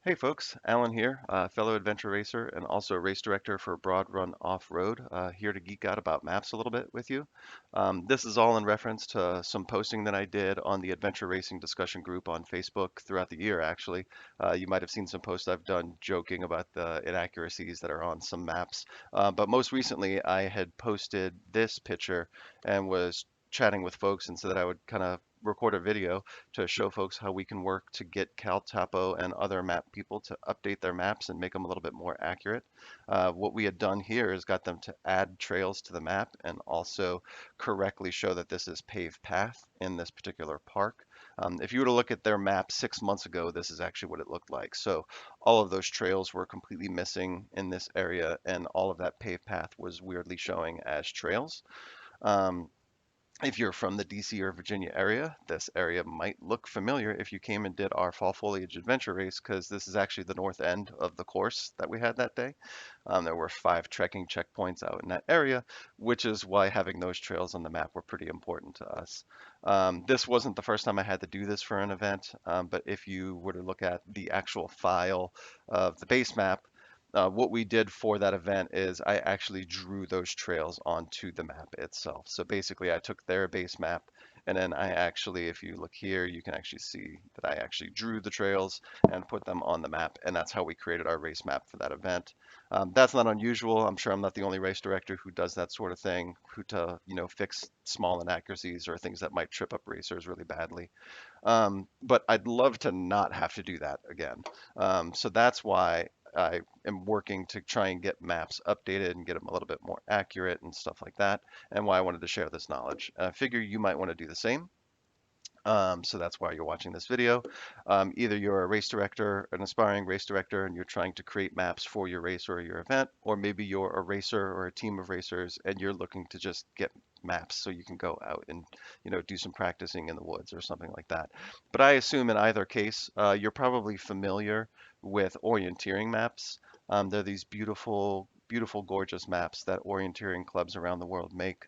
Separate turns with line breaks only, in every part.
Hey folks, Alan here, fellow adventure racer and also race director for Broad Run Off-Road, here to geek out about maps a little bit with you. This is all in reference to some posting that I did on the adventure racing discussion group on Facebook throughout the year, actually. You might have seen some posts I've done joking about the inaccuracies that are on some maps. But most recently, I had posted this picture and was chatting with folks and said that I would kind of record a video to show folks how we can work to get CalTapo and other map people to update their maps and make them a little bit more accurate. What we had done here is got them to add trails to the map and also correctly show that this is paved path in this particular park. If you were to look at their map 6 months ago, this is actually what it looked like. So all of those trails were completely missing in this area, and all of that paved path was weirdly showing as trails. Um, if you're from the DC or Virginia area, this area might look familiar if you came and did our fall foliage adventure race, because this is actually the north end of the course that we had that day. There were 5 trekking checkpoints out in that area, which is why having those trails on the map were pretty important to us. This wasn't the first time I had to do this for an event, but if you were to look at the actual file of the base map, what we did for that event is I actually drew those trails onto the map itself. So basically, I took their base map and then I actually, if you look here, you can actually see that I actually drew the trails and put them on the map. And that's how we created our race map for that event. That's not unusual. I'm sure I'm not the only race director who does that sort of thing, who to, fix small inaccuracies or things that might trip up racers really badly. But I'd love to not have to do that again. So that's why I am working to try and get maps updated and get them a little bit more accurate and stuff like that, and why I wanted to share this knowledge. I figure you might want to do the same. So that's why you're watching this video. Either you're a race director, an aspiring race director, and you're trying to create maps for your race or your event, or maybe you're a racer or a team of racers and you're looking to just get maps so you can go out and do some practicing in the woods or something like that. But I assume in either case, you're probably familiar with orienteering maps. They're these beautiful, beautiful, gorgeous maps that orienteering clubs around the world make.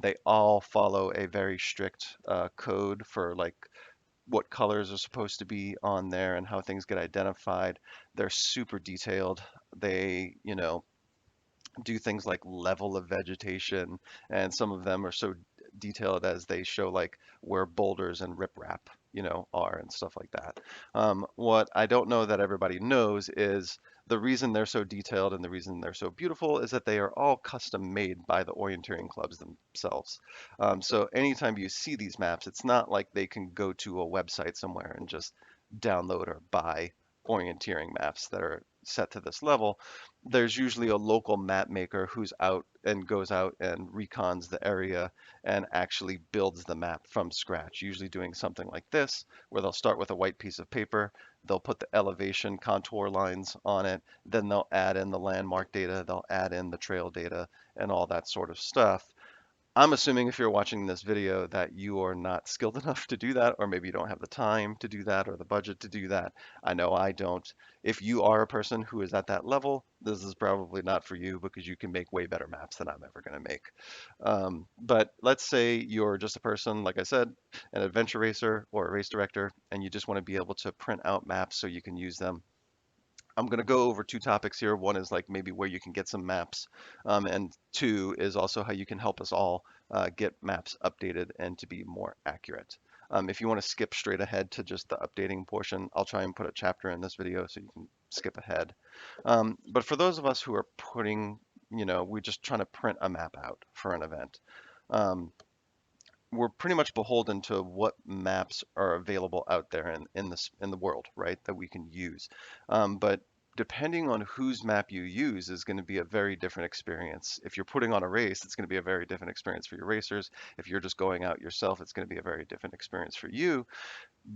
They all follow a very strict code for like what colors are supposed to be on there and how things get identified. They're super detailed. They, do things like level of vegetation, and some of them are so detailed as they show like where boulders and riprap, are and stuff like that. What I don't know that everybody knows is the reason they're so detailed and the reason they're so beautiful is that they are all custom made by the orienteering clubs themselves. So anytime you see these maps, it's not like they can go to a website somewhere and just download or buy orienteering maps that are set to this level. There's usually a local map maker who's out and goes out and recons the area and actually builds the map from scratch, usually doing something like this, where they'll start with a white piece of paper, they'll put the elevation contour lines on it, then they'll add in the landmark data, they'll add in the trail data, and all that sort of stuff. I'm assuming if you're watching this video that you are not skilled enough to do that, or maybe you don't have the time to do that or the budget to do that. I know I don't. If you are a person who is at that level, this is probably not for you because you can make way better maps than I'm ever going to make. But let's say you're just a person, like I said, an adventure racer or a race director, and you just want to be able to print out maps so you can use them. I'm going to go over 2 topics here. One is like maybe where you can get some maps, and two is also how you can help us all get maps updated and to be more accurate. If you want to skip straight ahead to just the updating portion, I'll try and put a chapter in this video so you can skip ahead. But for those of us who are we're just trying to print a map out for an event. Um, we're pretty much beholden to what maps are available out there in the world, right, that we can use. But depending on whose map you use is going to be a very different experience. If you're putting on a race, it's going to be a very different experience for your racers. If you're just going out yourself, it's going to be a very different experience for you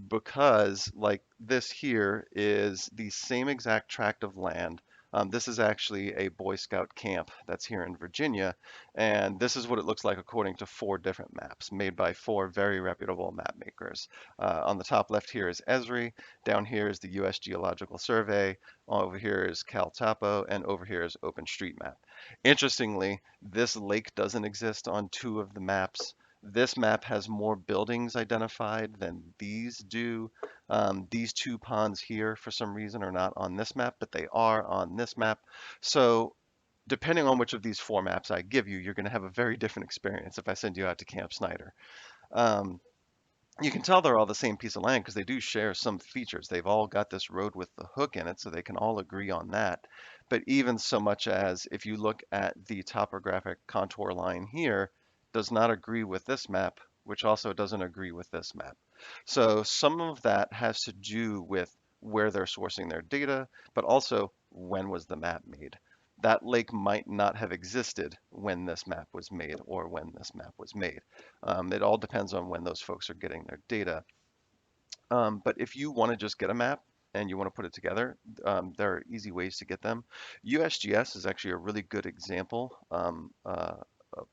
because like this here is the same exact tract of land. This is actually a Boy Scout camp that's here in Virginia, and this is what it looks like according to 4 different maps made by 4 very reputable map makers. On the top left here is Esri, down here is the U.S. Geological Survey, over here is CalTapo, and over here is OpenStreetMap. Interestingly, this lake doesn't exist on 2 of the maps. This map has more buildings identified than these do. These two ponds here, for some reason, are not on this map, but they are on this map. So depending on which of these four maps I give you, you're going to have a very different experience if I send you out to Camp Snyder. Um, you can tell they're all the same piece of land because they do share some features. They've all got this road with the hook in it, so they can all agree on that. But even so much as if you look at the topographic contour line here, does not agree with this map, which also doesn't agree with this map. So some of that has to do with where they're sourcing their data, but also when was the map made. That lake might not have existed when this map was made or when this map was made. It all depends on when those folks are getting their data. But if you want to just get a map and you want to put it together, there are easy ways to get them. USGS is actually a really good example, a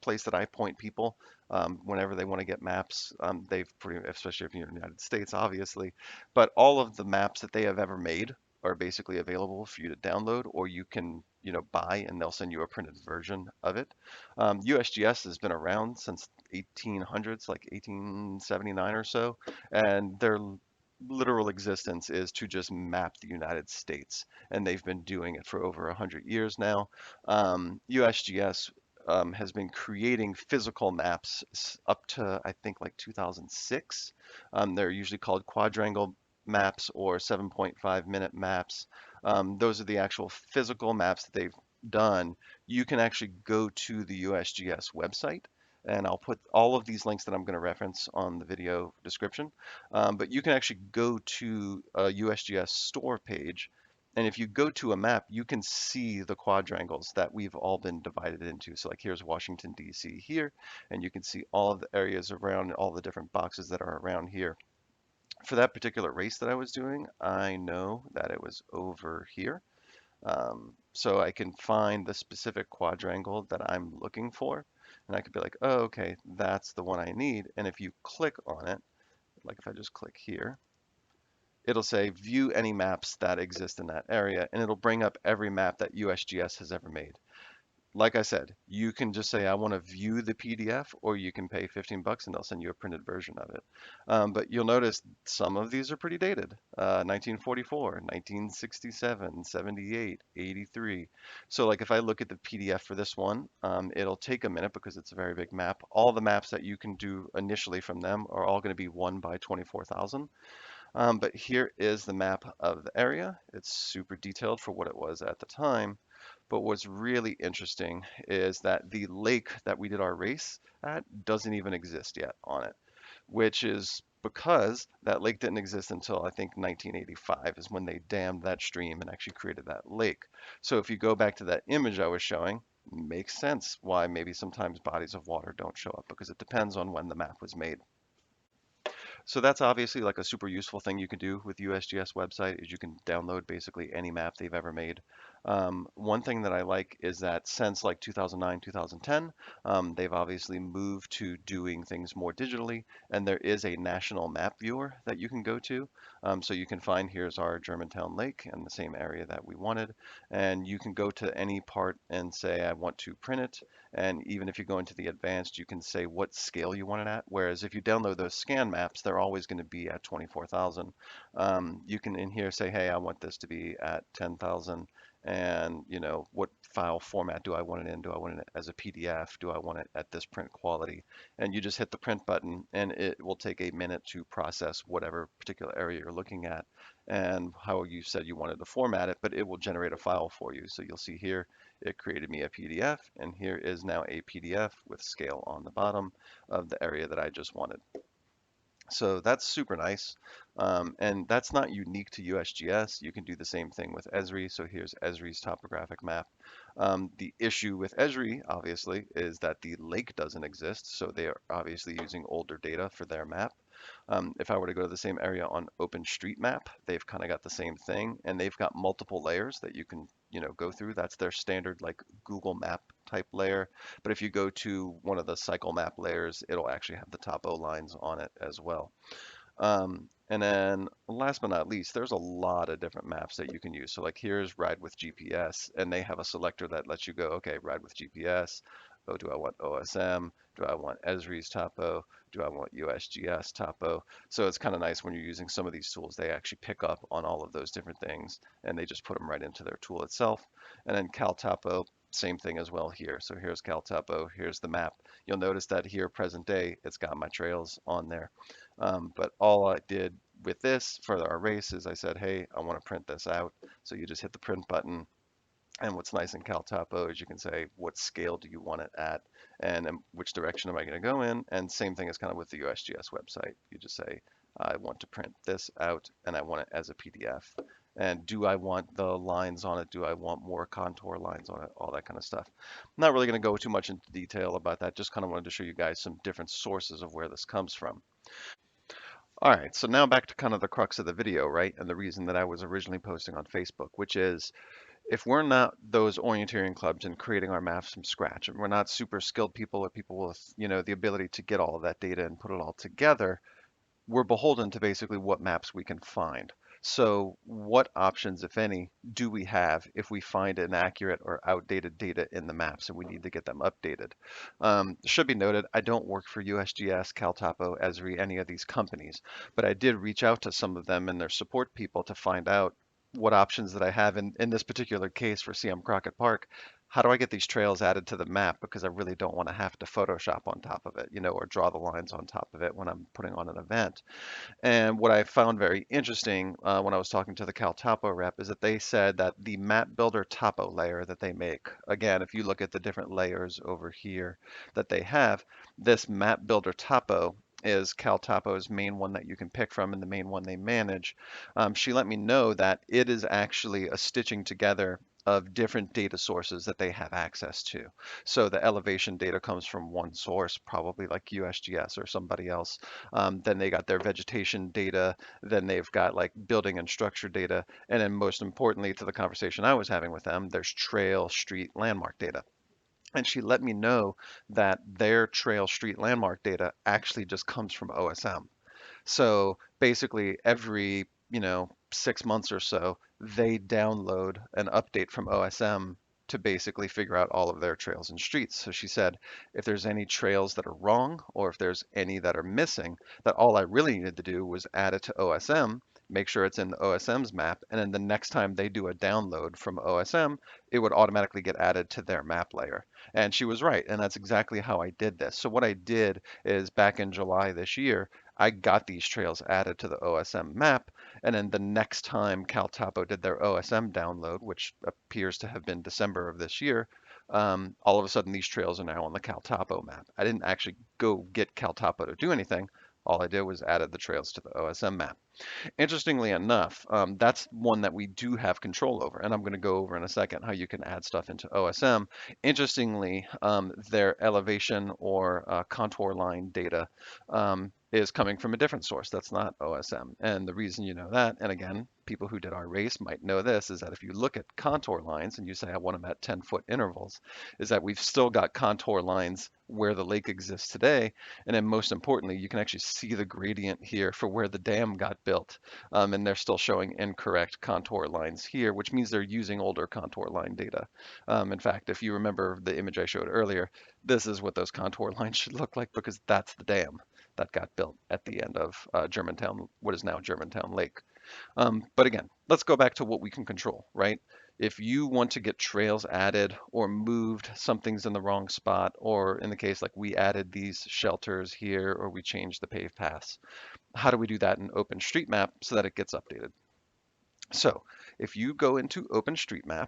place that I point people whenever they want to get maps. Especially if you're in the United States, obviously, but all of the maps that they have ever made are basically available for you to download, or you can, buy, and they'll send you a printed version of it. USGS has been around since 1800s, like 1879 or so, and their literal existence is to just map the United States, and they've been doing it for over 100 years now. USGS has been creating physical maps up to, I think, like 2006. They're usually called quadrangle maps or 7.5-minute maps. Those are the actual physical maps that they've done. You can actually go to the USGS website, and I'll put all of these links that I'm going to reference on the video description. But you can actually go to a USGS store page, and if you go to a map, you can see the quadrangles that we've all been divided into. So like here's Washington, D.C. here, and you can see all of the areas around, all the different boxes that are around here. For that particular race that I was doing, I know that it was over here. So I can find the specific quadrangle that I'm looking for, and I could be like, oh, okay, that's the one I need. And if you click on it, like if I just click here, it'll say view any maps that exist in that area, and it'll bring up every map that USGS has ever made. Like I said, you can just say, I want to view the PDF, or you can pay 15 bucks and they'll send you a printed version of it. But you'll notice some of these are pretty dated. 1944, 1967, 78, 83. So like if I look at the PDF for this one, it'll take a minute because it's a very big map. All the maps that you can do initially from them are all going to be 1 by 24,000. But here is the map of the area. It's super detailed for what it was at the time. But what's really interesting is that the lake that we did our race at doesn't even exist yet on it, which is because that lake didn't exist until I think 1985 is when they dammed that stream and actually created that lake. So if you go back to that image I was showing, makes sense why maybe sometimes bodies of water don't show up because it depends on when the map was made. So that's obviously like a super useful thing you can do with USGS website is you can download basically any map they've ever made. One thing that I like is that since like 2009, 2010, they've obviously moved to doing things more digitally, and there is a national map viewer that you can go to. So you can find here's our Germantown Lake in the same area that we wanted, and you can go to any part and say I want to print it, and even if you go into the advanced, you can say what scale you want it at. Whereas if you download those scan maps, they're always going to be at 24,000. You can in here say, hey, I want this to be at 10,000. And what file format do I want it in? Do I want it as a PDF? Do I want it at this print quality? And you just hit the print button, and it will take a minute to process whatever particular area you're looking at and how you said you wanted to format it, but it will generate a file for you. So you'll see here it created me a PDF, and here is now a PDF with scale on the bottom of the area that I just wanted. So that's super nice. And that's not unique to USGS. You can do the same thing with Esri. So here's Esri's topographic map. The issue with Esri, obviously, is that the lake doesn't exist. So they are obviously using older data for their map. If I were to go to the same area on OpenStreetMap, they've kind of got the same thing, and they've got multiple layers that you can, go through. That's their standard like Google Map type layer. But if you go to one of the cycle map layers, it'll actually have the topo lines on it as well. And then last but not least, there's a lot of different maps that you can use. So like here's Ride with GPS, and they have a selector that lets you go, okay, Ride with GPS, oh, do I want OSM? Do I want Esri's topo? Do I want USGS topo? So it's kind of nice when you're using some of these tools, they actually pick up on all of those different things and they just put them right into their tool itself. And then Cal Topo, same thing as well here. So here's Cal Topo, here's the map. You'll notice that here, present day, it's got my trails on there. But all I did with this for our race is I said, hey, I want to print this out. So you just hit the print button. And what's nice in CalTopo is you can say what scale do you want it at and which direction am I going to go in. And same thing is kind of with the USGS website. You just say, I want to print this out and I want it as a PDF. And do I want the lines on it? Do I want more contour lines on it? All that kind of stuff. I'm not really going to go too much into detail about that. Just kind of wanted to show you guys some different sources of where this comes from. All right, so now back to kind of the crux of the video, right? And the reason that I was originally posting on Facebook, which is if we're not those orienteering clubs and creating our maps from scratch, and we're not super skilled people or people with, the ability to get all of that data and put it all together, we're beholden to basically what maps we can find. So what options, if any, do we have if we find inaccurate or outdated data in the maps and we need to get them updated? Should be noted, I don't work for USGS, CalTopo, Esri, any of these companies, but I did reach out to some of them and their support people to find out what options that I have in this particular case for CM Crockett Park. How do I get these trails added to the map? Because I really don't want to have to Photoshop on top of it, or draw the lines on top of it when I'm putting on an event. And what I found very interesting when I was talking to the Cal Topo rep is that they said that the map builder topo layer that they make, again, if you look at the different layers over here that they have, this map builder topo is Cal Topo's main one that you can pick from and the main one they manage. She let me know that it is actually a stitching together of different data sources that they have access to. So the elevation data comes from one source, probably like USGS or somebody else. Then they got their vegetation data. Then they've got like building and structure data. And then most importantly to the conversation I was having with them, there's trail, street, landmark data. And she let me know that their trail, street, landmark data actually just comes from OSM. So basically, every 6 months or so, they download an update from OSM to basically figure out all of their trails and streets. So she said, if there's any trails that are wrong or if there's any that are missing, that all I really needed to do was add it to OSM, make sure it's in the OSM's map, and then the next time they do a download from OSM, it would automatically get added to their map layer. And she was right, and that's exactly how I did this. So what I did is back in July this year, I got these trails added to the OSM map, and then the next time CalTopo did their OSM download, which appears to have been December of this year, all of a sudden these trails are now on the CalTopo map. I didn't actually go get CalTopo to do anything. All I did was added the trails to the OSM map. Interestingly enough, that's one that we do have control over, and I'm going to go over in a second how you can add stuff into OSM. Interestingly, their elevation or contour line data is coming from a different source that's not OSM. And the reason you know that, and again, people who did our race might know this, is that if you look at contour lines and you say I want them at 10-foot intervals, is that we've still got contour lines where the lake exists today. And then most importantly, you can actually see the gradient here for where the dam got built. And they're still showing incorrect contour lines here, which means they're using older contour line data. In fact, if you remember the image I showed earlier, this is what those contour lines should look like because that's the dam that got built at the end of Germantown, what is now Germantown Lake. But again, let's go back to what we can control, right? If you want to get trails added or moved, something's in the wrong spot, or in the case like we added these shelters here or we changed the paved paths, how do we do that in OpenStreetMap so that it gets updated? So if you go into OpenStreetMap,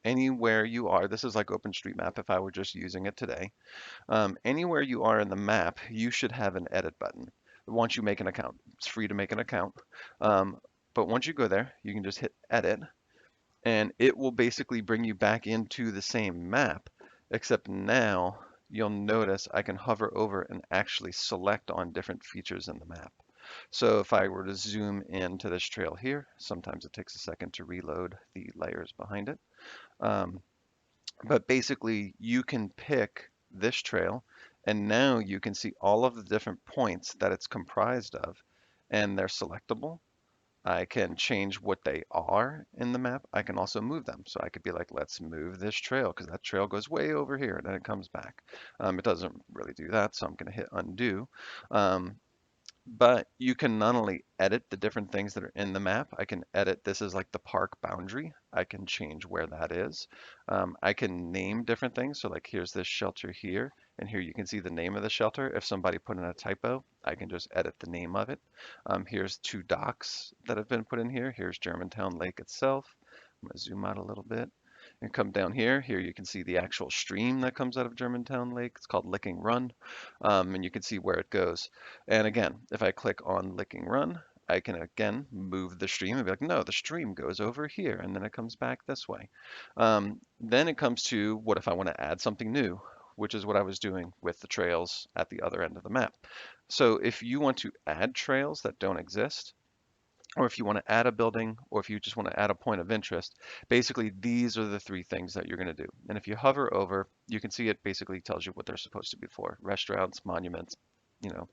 anywhere you are, this is like OpenStreetMap if I were just using it today. Anywhere you are in the map, you should have an edit button once you make an account. It's free to make an account. But once you go there, you can just hit edit and it will basically bring you back into the same map, except now you'll notice I can hover over and actually select on different features in the map. So if I were to zoom into this trail here, sometimes it takes a second to reload the layers behind it. Um, but basically, you can pick this trail, and now you can see all of the different points that it's comprised of, and they're selectable. I can change what they are in the map. I can also move them. So I could be like, let's move this trail because that trail goes way over here and then it comes back. It doesn't really do that, so I'm going to hit undo. Um, but you can not only edit the different things that are in the map, I can edit, this is like the park boundary. I can change where that is. I can name different things. So like here's this shelter here, and here you can see the name of the shelter. If somebody put in a typo, I can just edit the name of it. Here's two docks that have been put in here. Here's Germantown Lake itself. I'm gonna zoom out a little bit and come down here. Here you can see the actual stream that comes out of Germantown Lake. It's called Licking Run, and you can see where it goes. And again, if I click on Licking Run, I can again move the stream and be like, no, the stream goes over here, and then it comes back this way. Then it comes to what if I want to add something new, which is what I was doing with the trails at the other end of the map. So if you want to add trails that don't exist, or if you want to add a building, or if you just want to add a point of interest, basically these are the three things that you're going to do. And if you hover over, you can see it basically tells you what they're supposed to be for. Restaurants, monuments, you know,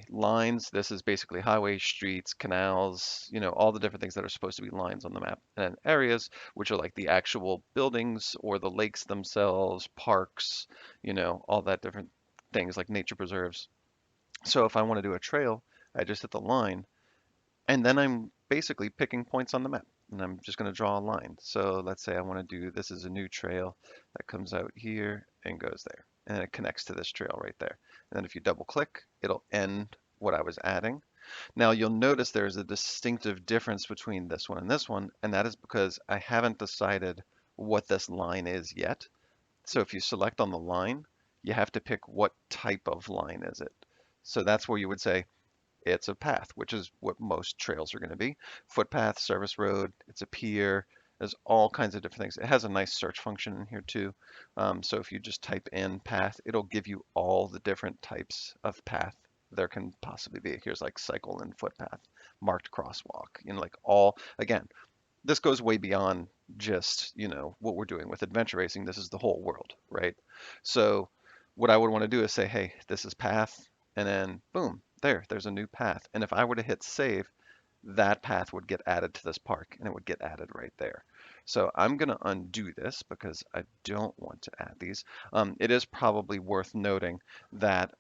lines. This is basically highways, streets, canals, all the different things that are supposed to be lines on the map. And then areas, which are like the actual buildings or the lakes themselves, parks, all that different things like nature preserves. So if I want to do a trail, I just hit the line and then I'm basically picking points on the map and I'm just going to draw a line. So let's say I want to do, this is a new trail that comes out here and goes there. And it connects to this trail right there. And then if you double click, it'll end what I was adding. Now you'll notice there's a distinctive difference between this one, and that is because I haven't decided what this line is yet. So if you select on the line, you have to pick what type of line is it. So that's where you would say, it's a path, which is what most trails are going to be. Footpath, service road, it's a pier. There's all kinds of different things. It has a nice search function in here too. So if you just type in path, it'll give you all the different types of path there can possibly be. Here's like cycle and footpath, marked crosswalk, like all, again, this goes way beyond just, what we're doing with adventure racing. This is the whole world, right? So what I would want to do is say, hey, this is path, and then boom, there's a new path. And if I were to hit save, that path would get added to this park and it would get added right there. So I'm going to undo this because I don't want to add these. It is probably worth noting that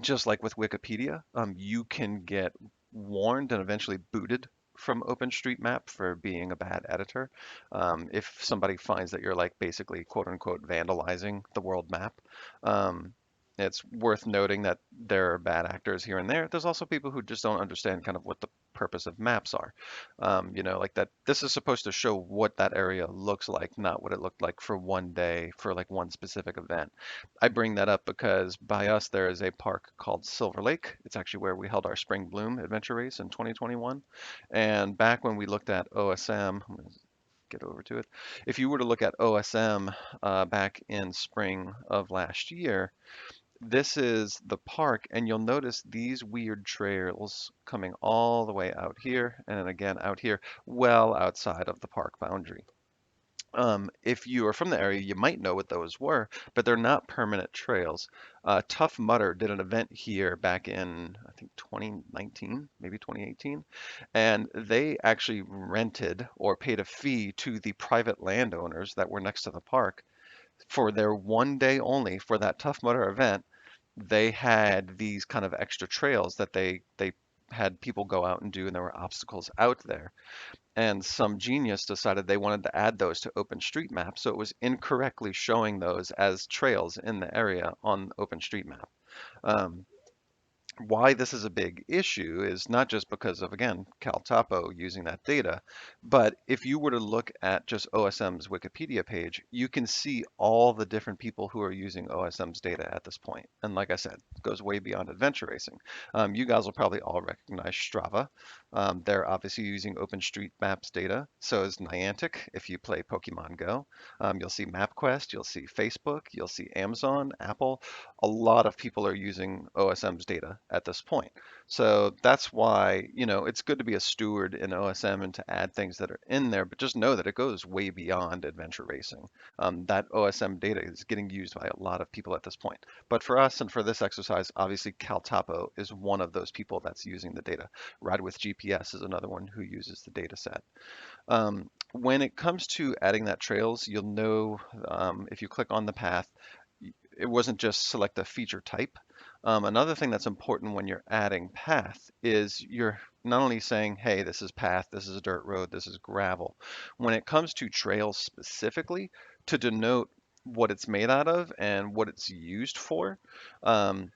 just like with Wikipedia, you can get warned and eventually booted from OpenStreetMap for being a bad editor. If somebody finds that you're like basically quote unquote vandalizing the world map, it's worth noting that there are bad actors here and there. There's also people who just don't understand kind of what the purpose of maps are. Like that this is supposed to show what that area looks like, not what it looked like for one day for like one specific event. I bring that up because by us there is a park called Silver Lake. It's actually where we held our Spring Bloom adventure race in 2021. And back when we looked at OSM, I'm gonna get over to it. If you were to look at OSM back in spring of last year, this is the park, and you'll notice these weird trails coming all the way out here, and then again out here, well outside of the park boundary. If you are from the area, you might know what those were, but they're not permanent trails. Tough Mudder did an event here back in, I think, 2019, maybe 2018, and they actually rented or paid a fee to the private landowners that were next to the park for their one day only for that Tough Mudder event. They had these kind of extra trails that they had people go out and do, and there were obstacles out there. And some genius decided they wanted to add those to OpenStreetMap, so it was incorrectly showing those as trails in the area on OpenStreetMap. Um, why this is a big issue is not just because of, again, CalTopo using that data, but if you were to look at just OSM's Wikipedia page, you can see all the different people who are using OSM's data at this point. And like I said, it goes way beyond adventure racing. You guys will probably all recognize Strava. They're obviously using OpenStreetMap's data. So is Niantic if you play Pokemon Go. You'll see MapQuest, you'll see Facebook, you'll see Amazon, Apple. A lot of people are using OSM's data at this point. So that's why, it's good to be a steward in OSM and to add things that are in there, but just know that it goes way beyond adventure racing. That OSM data is getting used by a lot of people at this point. But for us and for this exercise, obviously CalTopo is one of those people that's using the data. Ride with GPS is another one who uses the data set. When it comes to adding that trails, you'll know if you click on the path, it wasn't just select a feature type. Another thing that's important when you're adding path is you're not only saying, hey, this is path, this is a dirt road, this is gravel. When it comes to trails specifically, to denote what it's made out of and what it's used for, um,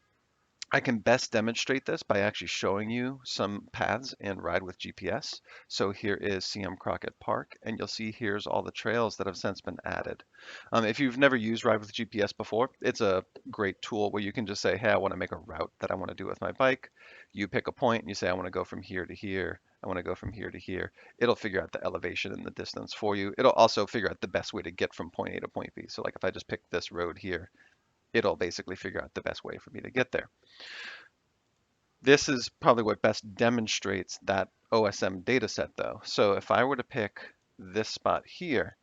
I can best demonstrate this by actually showing you some paths in Ride with GPS. So here is CM Crockett Park, and you'll see here's all the trails that have since been added. If you've never used Ride with GPS before, it's a great tool where you can just say, hey, I want to make a route that I want to do with my bike. You pick a point and you say, I want to go from here to here. I want to go from here to here. It'll figure out the elevation and the distance for you. It'll also figure out the best way to get from point A to point B. So like if I just pick this road here, it'll basically figure out the best way for me to get there. This is probably what best demonstrates that OSM data set though. So if I were to pick this spot here,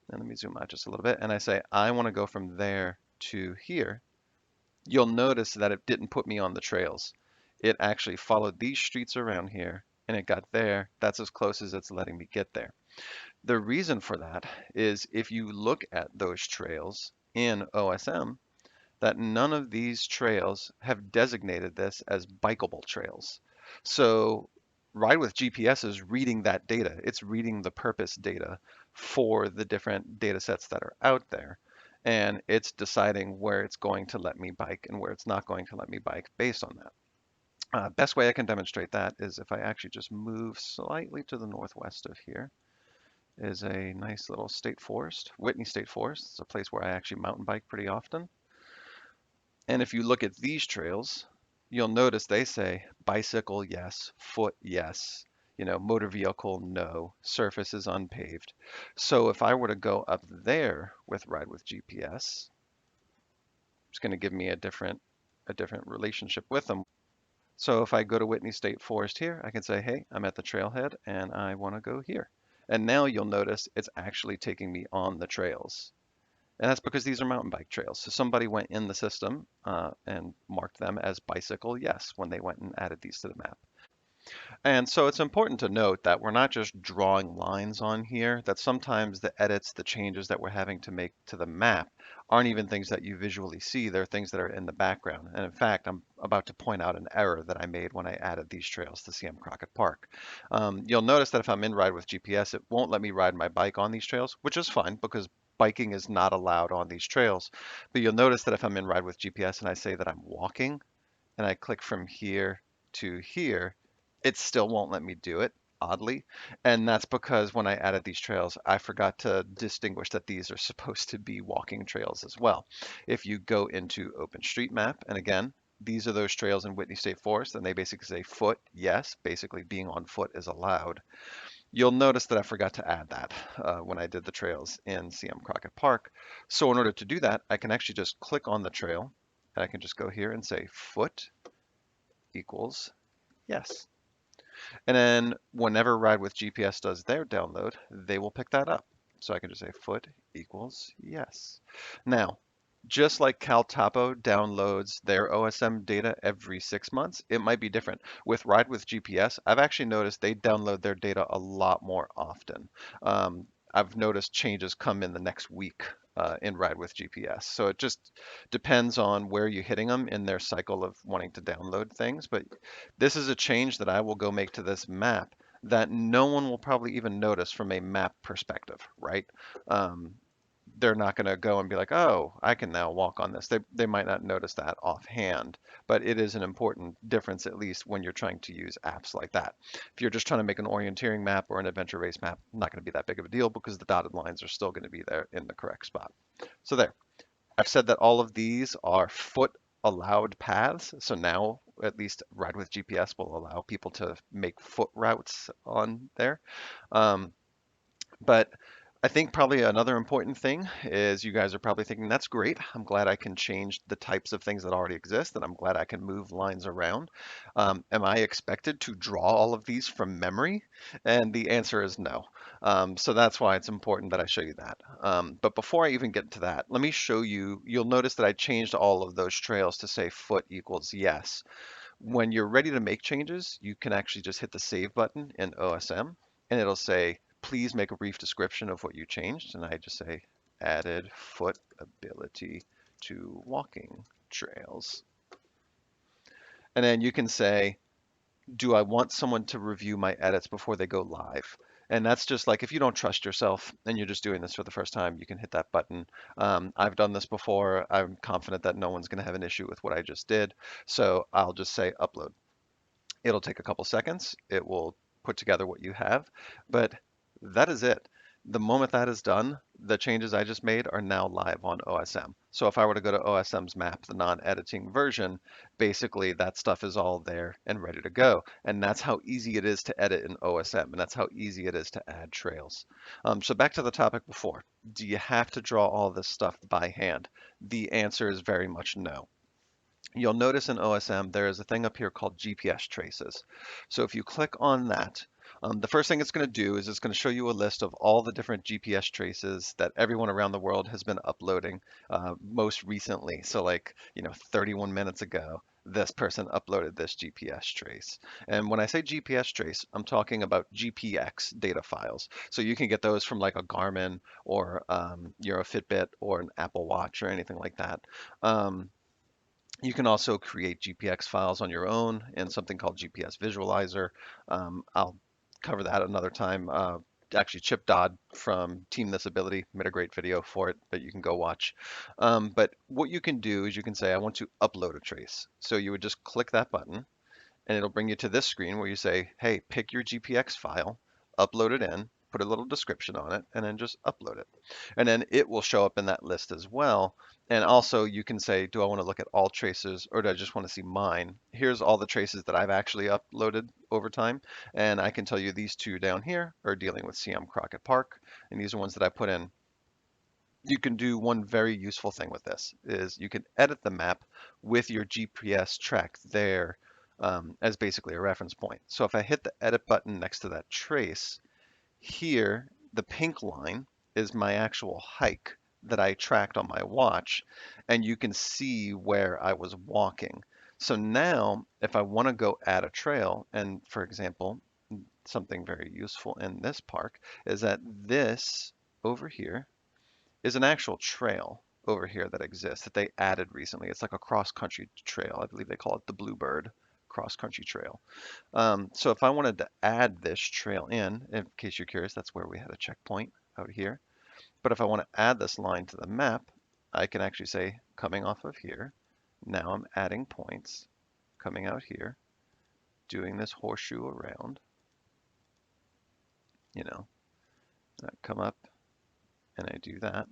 and let me zoom out just a little bit, and I say I want to go from there to here, you'll notice that it didn't put me on the trails. It actually followed these streets around here and it got there. That's as close as it's letting me get there. The reason for that is if you look at those trails in OSM, that none of these trails have designated this as bikeable trails. So Ride with GPS is reading that data. It's reading the purpose data for the different data sets that are out there. And it's deciding where it's going to let me bike and where it's not going to let me bike based on that. Best way I can demonstrate that is if I actually just move slightly to the northwest of here is a nice little state forest, Whitney State Forest. It's a place where I actually mountain bike pretty often. And if you look at these trails, you'll notice they say bicycle, yes, foot, yes, motor vehicle, no, surface is unpaved. So if I were to go up there with Ride with GPS, it's going to give me a different relationship with them. So if I go to Whitney State Forest here, I can say, hey, I'm at the trailhead and I want to go here. And now you'll notice it's actually taking me on the trails. And that's because these are mountain bike trails. So somebody went in the system and marked them as bicycle, yes, when they went and added these to the map. And so it's important to note that we're not just drawing lines on here, that sometimes the edits, the changes that we're having to make to the map aren't even things that you visually see. They're things that are in the background. And in fact, I'm about to point out an error that I made when I added these trails to CM Crockett Park. You'll notice that if I'm in Ride with GPS, it won't let me ride my bike on these trails, which is fine because biking is not allowed on these trails. But you'll notice that if I'm in Ride with GPS and I say that I'm walking, and I click from here to here, it still won't let me do it, oddly. And that's because when I added these trails, I forgot to distinguish that these are supposed to be walking trails as well. If you go into OpenStreetMap, and again, these are those trails in Whitney State Forest, and they basically say foot, yes, basically being on foot is allowed. You'll notice that I forgot to add that when I did the trails in CM Crockett Park. So in order to do that, I can actually just click on the trail, and I can just go here and say foot equals yes. And then whenever Ride with GPS does their download, they will pick that up. So I can just say foot equals yes. Now, just like CalTopo downloads their OSM data every 6 months, it might be different. With Ride with GPS, I've actually noticed they download their data a lot more often. I've noticed changes come in the next week in Ride with GPS. So it just depends on where you're hitting them in their cycle of wanting to download things. But this is a change that I will go make to this map that no one will probably even notice from a map perspective, right? Um, they're not going to go and be like, oh, I can now walk on this. They might not notice that offhand, but it is an important difference, at least when you're trying to use apps like that. If you're just trying to make an orienteering map or an adventure race map, not going to be that big of a deal because the dotted lines are still going to be there in the correct spot. So there. I've said that all of these are foot allowed paths. So now at least Ride with GPS will allow people to make foot routes on there. Um, but I think probably another important thing is you guys are probably thinking, that's great. I'm glad I can change the types of things that already exist, and I'm glad I can move lines around. Am I expected to draw all of these from memory? And the answer is no. So that's why it's important that I show you that. But before I even get to that, let me show you, you'll notice that I changed all of those trails to say foot equals yes. When you're ready to make changes, you can actually just hit the save button in OSM and it'll say, please make a brief description of what you changed. And I just say, added foot ability to walking trails. And then you can say, do I want someone to review my edits before they go live? And that's just like if you don't trust yourself and you're just doing this for the first time, you can hit that button. I've done this before. I'm confident that no one's going to have an issue with what I just did. So I'll just say upload. It'll take a couple seconds. It will put together what you have, but that is it. The moment that is done, the changes I just made are now live on OSM. So if I were to go to OSM's map, the non-editing version, basically that stuff is all there and ready to go. And that's how easy it is to edit in OSM, and that's how easy it is to add trails. So back to the topic before. Do you have to draw all this stuff by hand? The answer is very much no. You'll notice in OSM there is a thing up here called GPS traces. So if you click on that, the first thing it's going to do is it's going to show you a list of all the different GPS traces that everyone around the world has been uploading most recently. So like, 31 minutes ago, this person uploaded this GPS trace. And when I say GPS trace, I'm talking about GPX data files. So you can get those from like a Garmin or a Fitbit or an Apple Watch or anything like that. Um, you can also create GPX files on your own in something called GPS Visualizer. I'll cover that another time. Actually, Chip Dodd from Team This Ability made a great video for it that you can go watch. But what you can do is you can say, I want to upload a trace. So you would just click that button and it'll bring you to this screen where you say, hey, pick your GPX file, upload it in, put a little description on it, and then just upload it. And then it will show up in that list as well. And also you can say, do I want to look at all traces or do I just want to see mine? Here's all the traces that I've actually uploaded over time. And I can tell you these two down here are dealing with CM Crockett Park. And these are ones that I put in. You can do one very useful thing with this is you can edit the map with your GPS track there as basically a reference point. So if I hit the edit button next to that trace, here the pink line is my actual hike that I tracked on my watch, and you can see where I was walking. So now if I want to go add a trail, and for example, something very useful in this park is that this over here is an actual trail over here that exists that they added recently. It's like a cross-country trail. I believe they call it the Bluebird cross-country trail. So if I wanted to add this trail in case you're curious, that's where we had a checkpoint out here. But if I want to add this line to the map, I can actually say coming off of here. Now I'm adding points, coming out here, doing this horseshoe around, you know, and I come up and I do that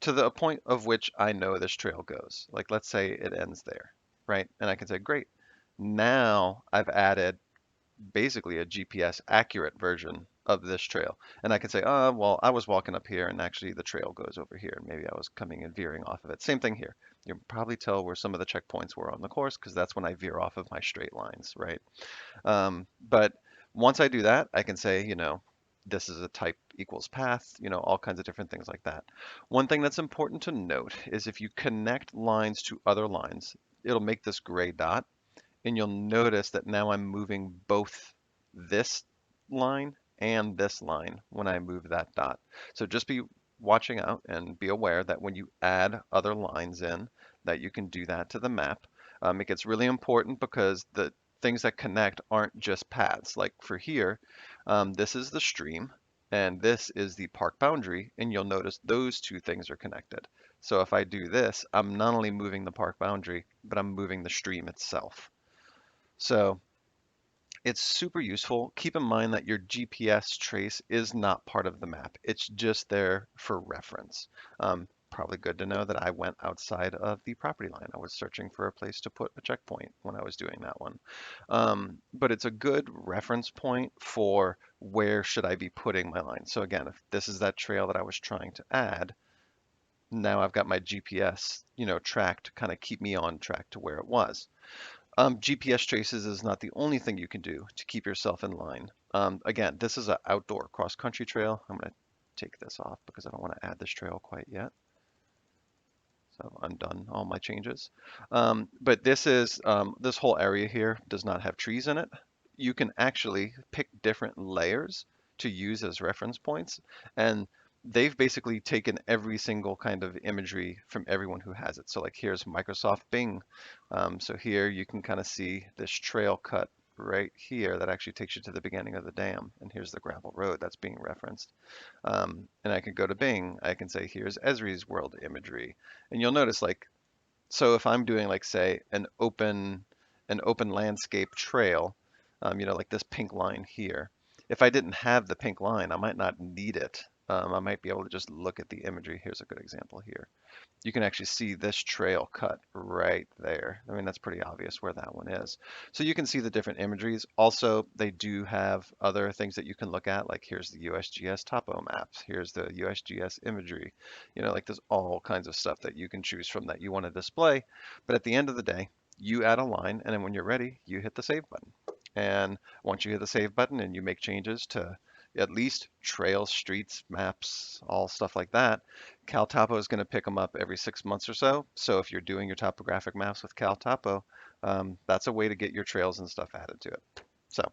to the point of which I know this trail goes. Like let's say it ends there, right? And I can say, great. Now I've added basically a GPS accurate version of this trail. And I can say, oh, well, I was walking up here and actually the trail goes over here. Maybe I was coming and veering off of it. Same thing here. You can probably tell where some of the checkpoints were on the course because that's when I veer off of my straight lines, right? But once I do that, I can say, this is a type equals path, all kinds of different things like that. One thing that's important to note is if you connect lines to other lines, it'll make this gray dot, and you'll notice that now I'm moving both this line and this line when I move that dot. So just be watching out and be aware that when you add other lines in, that you can do that to the map. It gets really important because the things that connect aren't just paths. Like for here, this is the stream and this is the park boundary, and you'll notice those two things are connected. So if I do this, I'm not only moving the park boundary, but I'm moving the stream itself. So it's super useful. Keep in mind that your GPS trace is not part of the map. It's just there for reference. probably good to know that I went outside of the property line. I was searching for a place to put a checkpoint when I was doing that one. But it's a good reference point for where should I be putting my line. So again, if this is that trail that I was trying to add, now I've got my GPS, track to kind of keep me on track to where it was. GPS traces is not the only thing you can do to keep yourself in line. Again, this is an outdoor cross-country trail. I'm going to take this off because I don't want to add this trail quite yet. So undone all my changes. But this whole area here does not have trees in it. You can actually pick different layers to use as reference points, and they've basically taken every single kind of imagery from everyone who has it. So like here's Microsoft Bing. So here you can kind of see this trail cut right here that actually takes you to the beginning of the dam, and here's the gravel road that's being referenced. And I can go to Bing. I can say, here's Esri's world imagery. And you'll notice like, so if I'm doing like say an open landscape trail, like this pink line here, if I didn't have the pink line, I might not need it. I might be able to just look at the imagery. Here's a good example here. You can actually see this trail cut right there. I mean, that's pretty obvious where that one is. So you can see the different imageries. Also, they do have other things that you can look at, like here's the USGS topo maps, here's the USGS imagery. Like there's all kinds of stuff that you can choose from that you want to display. But at the end of the day, you add a line, and then when you're ready, you hit the save button. And once you hit the save button and you make changes to at least trails, streets, maps, all stuff like that, CalTopo is going to pick them up every 6 months or so. So if you're doing your topographic maps with CalTopo, that's a way to get your trails and stuff added to it. So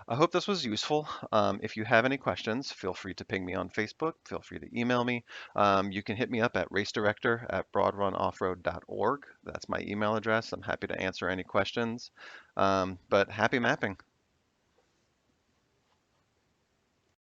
I hope this was useful. If you have any questions, feel free to ping me on Facebook. Feel free to email me. You can hit me up at racedirector@broadrunoffroad.org. That's my email address. I'm happy to answer any questions. But happy mapping.